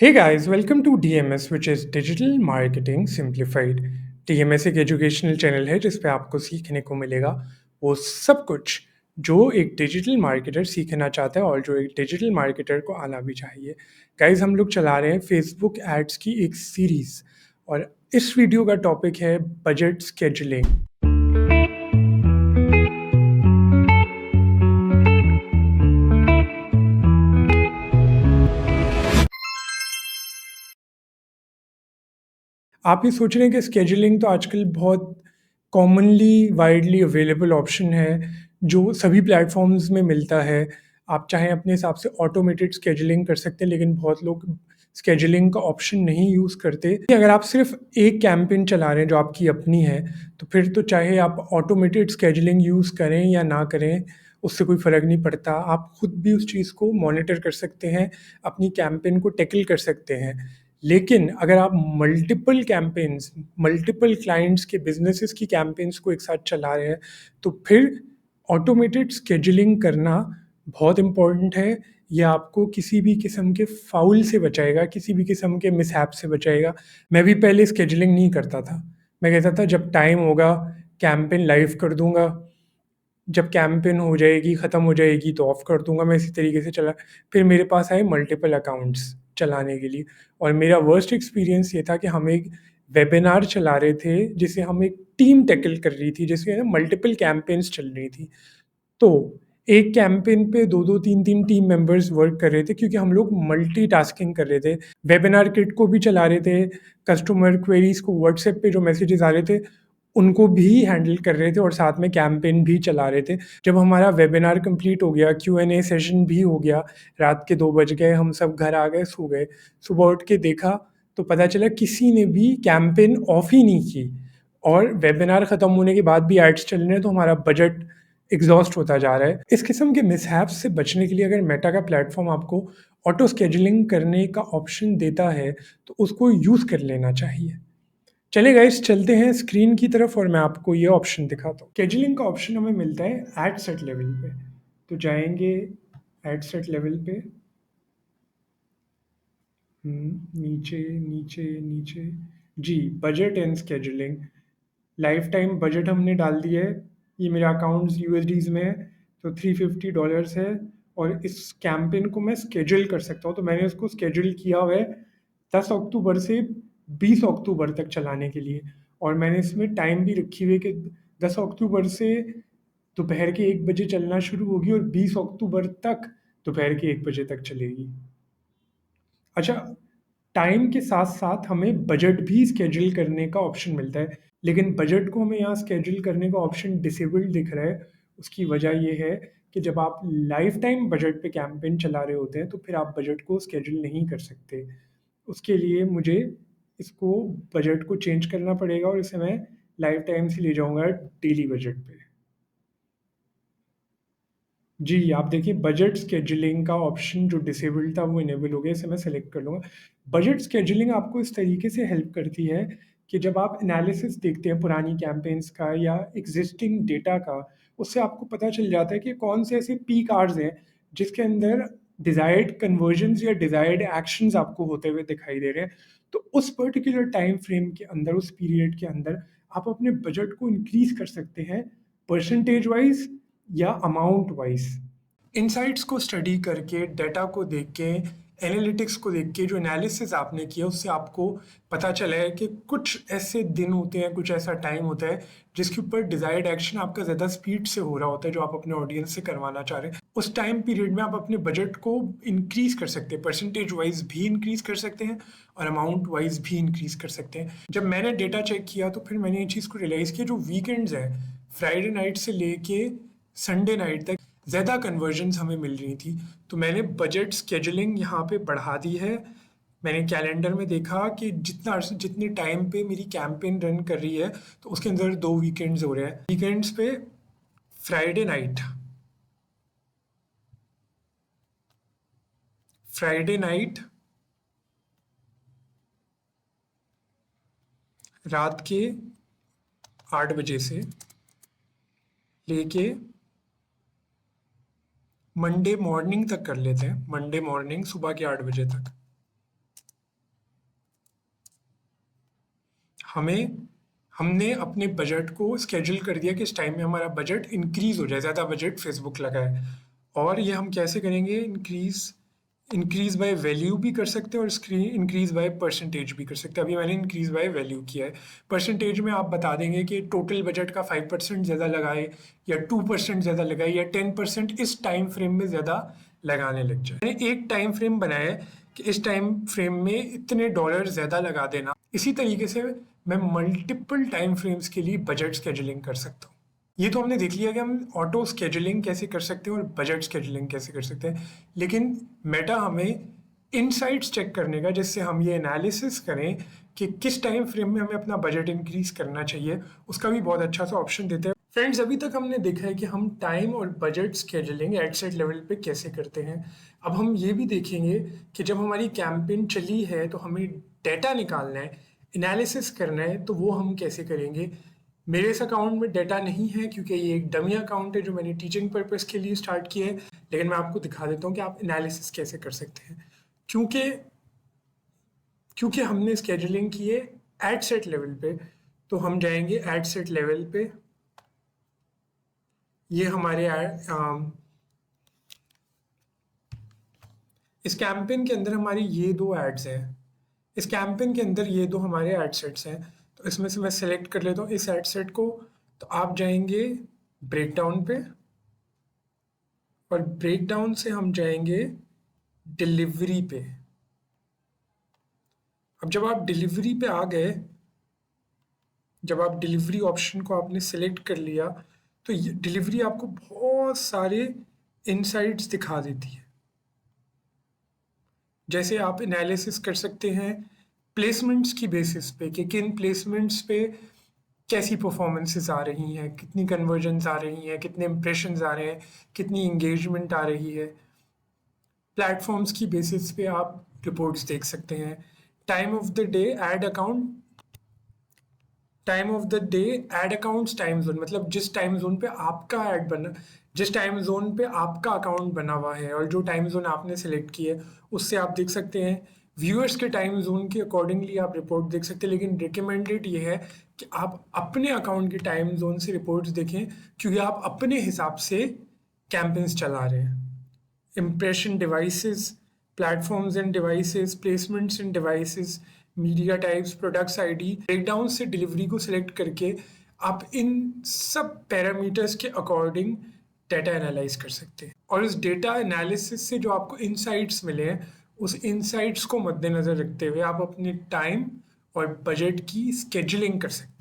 Hey guys, welcome to DMS, which is Digital Marketing Simplified. DMS एक educational channel है जिस पे आपको सीखने को मिलेगा वो सब कुछ जो एक डिजिटल मार्केटर सीखना चाहता है और जो एक डिजिटल मार्केटर को आना भी चाहिए। गाइज हम लोग चला रहे हैं फेसबुक एड्स की एक सीरीज और इस वीडियो का टॉपिक है बजट स्केजुलिंग। आप ये सोच रहे हैं कि स्केजुलिंग तो आजकल बहुत कॉमनली वाइडली अवेलेबल ऑप्शन है जो सभी प्लेटफॉर्म्स में मिलता है। आप चाहें अपने हिसाब से ऑटोमेटेड स्केजुलिंग कर सकते हैं, लेकिन बहुत लोग स्केजुलिंग का ऑप्शन नहीं यूज़ करते। अगर आप सिर्फ एक कैंपेन चला रहे हैं जो आपकी अपनी है, तो फिर तो चाहे आप ऑटोमेटेड स्केजुलिंग यूज़ करें या ना करें, उससे कोई फ़र्क नहीं पड़ता। आप खुद भी उस चीज़ को मॉनिटर कर सकते हैं, अपनी कैंपेन को टैकल कर सकते हैं। लेकिन अगर आप मल्टीपल कैंपेन्स, मल्टीपल क्लाइंट्स के बिजनेसेस की कैंपेन्स को एक साथ चला रहे हैं, तो फिर ऑटोमेटेड स्केजुलिंग करना बहुत इम्पोर्टेंट है। ये आपको किसी भी किस्म के फाउल से बचाएगा, किसी भी किस्म के मिसहैप से बचाएगा। मैं भी पहले स्केजुलिंग नहीं करता था। मैं कहता था जब टाइम होगा कैंपेन लाइव कर दूंगा, जब कैंपेन हो जाएगी, ख़त्म हो जाएगी तो ऑफ़ कर दूँगा। मैं इसी तरीके से चला। फिर मेरे पास आए मल्टीपल अकाउंट्स चलाने के लिए और मेरा वर्स्ट एक्सपीरियंस ये था कि हम एक वेबिनार चला रहे थे, जिसे हम एक टीम टैकल कर रही थी, जिसमें मल्टीपल कैंपेन्स चल रही थी। तो एक कैंपेन पे 2-2 3-3 टीम मेंबर्स वर्क कर रहे थे क्योंकि हम लोग मल्टीटास्किंग कर रहे थे। वेबिनार किट को भी चला रहे थे, कस्टमर क्वेरीज़ को व्हाट्सएप पे जो मैसेजेस आ रहे थे, उनको भी हैंडल कर रहे थे और साथ में कैंपेन भी चला रहे थे। जब हमारा वेबिनार कंप्लीट हो गया, क्यू-एन-ए सेशन भी हो गया, रात के 2 बज गए, हम सब घर आ गए, सो गए। सुबह उठ के देखा तो पता चला किसी ने भी कैंपेन ऑफ ही नहीं की और वेबिनार ख़त्म होने के बाद भी एड्स चल रहे हैं, तो हमारा बजट एग्ज़ॉस्ट होता जा रहा है। इस किस्म के मिसहैप्स से बचने के लिए अगर मेटा का प्लेटफ़ॉर्म आपको ऑटो स्केजुलिंग करने का ऑप्शन देता है, तो उसको यूज़ कर लेना चाहिए। चलिए गाइस चलते हैं स्क्रीन की तरफ और मैं आपको ये ऑप्शन दिखाता हूँ। स्केजुलिंग का ऑप्शन हमें मिलता है एड सेट लेवल पे। तो जाएँगे एड सेट लेवल पे। नीचे, नीचे, नीचे। जी, budget and scheduling. Life time budget हमने डाल दिया है। ये मेरा अकाउंट्स यूएसडीज़ में है, तो $350 है और इस कैंपेन को मैं स्केड्यूल कर सकता हूँ। तो मैंने इसको स्केड्यूल किया हुआ है 10 अक्टूबर से 20 अक्टूबर तक चलाने के लिए और मैंने इसमें टाइम भी रखी हुई है कि 10 अक्टूबर से दोपहर के 1 बजे चलना शुरू होगी और 20 अक्टूबर तक दोपहर के 1 बजे तक चलेगी। अच्छा, टाइम के साथ-साथ हमें बजट भी स्केड्यूल करने का ऑप्शन मिलता है, लेकिन बजट को हमें यहाँ स्केड्यूल करने का ऑप्शन डिसेबल्ड दिख रहा है। उसकी वजह ये है कि जब आप लाइफ़ टाइम बजट पे कैंपेन चला रहे होते हैं, तो फिर आप बजट को स्केड्यूल नहीं कर सकते। उसके लिए मुझे इसको बजट को चेंज करना पड़ेगा और इसे मैं लाइफ़ टाइम से ले जाऊँगा डेली बजट पे। जी, आप देखिए बजट शेड्यूलिंग का ऑप्शन जो डिसेबल्ड था वो इनेबल हो गया, इसे मैं सेलेक्ट कर लूँगा। बजट शेड्यूलिंग आपको इस तरीके से हेल्प करती है कि जब आप एनालिसिस देखते हैं पुरानी कैंपेन्स का या एक्जिस्टिंग डेटा का, उससे आपको पता चल जाता है कि कौन से ऐसे पीक आवर्स हैं जिसके अंदर डिज़ायर्ड कन्वर्जन्स या डिज़ायर्ड एक्शंस आपको होते हुए दिखाई दे रहे हैं। तो उस पर्टिकुलर टाइम फ्रेम के अंदर, उस पीरियड के अंदर आप अपने बजट को इंक्रीज़ कर सकते हैं परसेंटेज वाइज़ या अमाउंट वाइज। इनसाइट्स को स्टडी करके, डेटा को देख के, एनालिटिक्स को देख के, जो एनालिसिस आपने किया उससे आपको पता चला है कि कुछ ऐसे दिन होते हैं, कुछ ऐसा टाइम होता है जिसके ऊपर डिजायर्ड एक्शन आपका ज़्यादा स्पीड से हो रहा होता है जो आप अपने ऑडियंस से करवाना चाह रहे हैं। उस टाइम पीरियड में आप अपने बजट को इंक्रीज कर सकते हैं, परसेंटेज वाइज भी इंक्रीज कर सकते हैं और अमाउंट वाइज भी इंक्रीज कर सकते हैं। जब मैंने डेटा चेक किया तो फिर मैंने ये चीज़ को रियलाइज़ किया, जो वीकेंड्स है फ्राइडे नाइट से लेके संडे नाइट तक ज़्यादा कन्वर्जन्स हमें मिल रही थी, तो मैंने बजट स्केजुलिंग यहाँ पे बढ़ा दी है। मैंने कैलेंडर में देखा कि जितने टाइम पे मेरी कैंपेन रन कर रही है, तो उसके अंदर 2 वीकेंड्स हो रहे हैं। वीकेंड्स पे फ्राइडे नाइट, फ्राइडे नाइट रात के 8 बजे से लेके मंडे मॉर्निंग तक कर लेते हैं, मंडे मॉर्निंग सुबह के 8 बजे तक। हमें हमने अपने बजट को स्केड्यूल कर दिया कि इस टाइम में हमारा बजट इंक्रीज हो जाए, ज़्यादा बजट फेसबुक लगाए। और ये हम कैसे करेंगे? इंक्रीज बाय वैल्यू भी कर सकते हैं और इंक्रीज बाय परसेंटेज भी कर सकते हैं। अभी मैंने इंक्रीज बाय वैल्यू किया है। परसेंटेज में आप बता देंगे कि टोटल बजट का 5% ज़्यादा लगाए या 2% ज़्यादा लगाए या 10% इस टाइम फ्रेम में ज़्यादा लगाने लग जाए। मैंने एक टाइम फ्रेम बनाया है कि इस टाइम फ्रेम में इतने डॉलर ज़्यादा लगा देना। इसी तरीके से मैं मल्टीपल टाइम फ्रेम्स के लिए बजट स्केजुलिंग कर सकता हूँ। ये तो हमने देख लिया कि हम ऑटो स्केजुलिंग कैसे कर सकते हैं और बजट स्केजुलिंग कैसे कर सकते हैं, लेकिन मेटा हमें इनसाइट्स चेक करने का, जिससे हम ये एनालिसिस करें कि किस टाइम फ्रेम में हमें अपना बजट इंक्रीज करना चाहिए, उसका भी बहुत अच्छा सा ऑप्शन देते हैं। फ्रेंड्स, अभी तक हमने देखा है कि हम टाइम और budget scheduling ad set level पे कैसे करते हैं। अब हम ये भी देखेंगे कि जब हमारी कैंपेन चली है तो हमें डेटा निकालना है, एनालिसिस करना है, तो वो हम कैसे करेंगे। मेरे इस अकाउंट में डेटा नहीं है क्योंकि ये एक डमी अकाउंट है जो मैंने टीचिंग पर्पस के लिए स्टार्ट किया है, लेकिन मैं आपको दिखा देता हूँ कि आप एनालिसिस कैसे कर सकते हैं। क्योंकि क्योंकि हमने स्केजुलिंग की है एड सेट लेवल पे, तो हम जाएंगे एड सेट लेवल पे। ये हमारे इस कैंपेन के अंदर हमारी ये दो एड्स हैं। इस कैंपेन के अंदर ये दो हमारे एड सेट्स हैं, तो इसमें से मैं सेलेक्ट कर लेता हूँ इस एड सेट को। तो आप जाएंगे ब्रेकडाउन पे और ब्रेकडाउन से हम जाएंगे डिलीवरी पे। अब जब आप डिलीवरी पे आ गए, जब आप डिलीवरी ऑप्शन को आपने सेलेक्ट कर लिया, तो ये डिलीवरी आपको बहुत सारे इनसाइट्स दिखा देती है। जैसे आप एनालिसिस कर सकते हैं प्लेसमेंट्स की बेसिस पे कि किन प्लेसमेंट्स पे कैसी परफॉर्मेंसेस आ रही हैं, कितनी कन्वर्जन्स आ रही हैं, कितने इंप्रेशंस आ रहे हैं, कितनी इंगेजमेंट आ रही है। प्लेटफॉर्म्स की बेसिस पे आप रिपोर्ट्स देख सकते हैं। Time of the day add account, time of the day add accounts time zone, मतलब जिस टाइम जोन पे आपका ऐड बना, जिस टाइम जोन पे आपका अकाउंट बना हुआ है और जो टाइम जोन आपने सेलेक्ट की है उससे आप देख सकते हैं। व्यूअर्स के टाइम जोन के अकॉर्डिंगली आप रिपोर्ट देख सकते हैं, लेकिन रिकमेंडेड ये है कि आप अपने अकाउंट के टाइम जोन से रिपोर्ट्स देखें, क्योंकि आप अपने हिसाब से कैंपेन्स चला रहे हैं। impression devices, platforms and devices, placements and devices, media types, products ID, breakdown से डिलीवरी को सिलेक्ट करके आप इन सब पैरामीटर्स के अकॉर्डिंग डेटा एनालाइज कर सकते हैं। और इस डेटा एनालिसिस से जो आपको इनसाइट्स मिले हैं, उस इनसाइट्स को मद्देनज़र रखते हुए आप अपने टाइम और बजट की स्केजुलिंग कर सकते हैं।